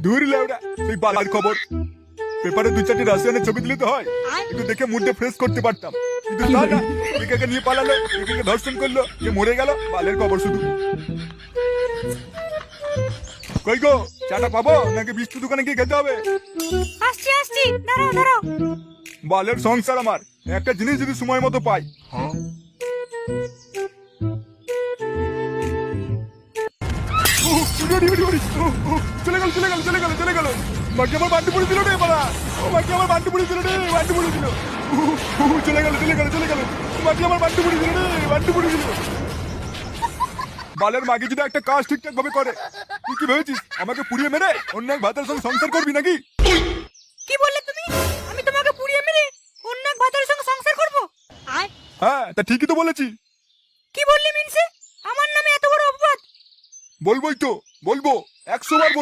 দূর লেওড়া, তুই বালার খবর। পেপারে 2-4টি রাশিয়ানের ছবি দিলে তো হয়, একটু দেখে মুডটা ফ্রেশ করতে পারতাম। কিন্তু তা না, একে নিয়ে পালালো, একে ধর্ষণ করলো, যে মরে গেল, বালের খবর শুধু। কই গো, চাটা পাবো নাকি বিস্কুট দোকানে গিয়ে খেতে হবে? আসছি আসছি, দাঁড়াও দাঁড়াও। বালের সংসার আমার, একটা জিনিস যদি সময় মতো পাই। চলে গেল চলে গেল চলে গেল চলে গেল। মাকে আমার বান্টি পড়ে দিল রে বাড়া, মাকে আমার বান্টি পড়ে দিল রে, বান্টি পড়ে দিল। চলে গেল চলে গেল চলে গেল, মাকে আমার বান্টি পড়ে দিল রে, বান্টি পড়ে দিল। বালের মাকে যদি একটা কাজ ঠিকঠাক ভাবে করে, তুই কি ভেবেছিস আমাকে পুড়িয়ে মেরে অন্য এক ভাতের সঙ্গে সংসার করবি নাকি? কি বললে তুমি? আমি তোমাকে পুড়িয়ে মেরে অন্য এক ভাতারের সঙ্গে সংসার করব? হ্যাঁ, তা ঠিকই তো বলেছি। কি বললি মিনসে? আমার নামে এত বড় অপবাদ? বলবোই তো, বলবো, 100 বার বলবো।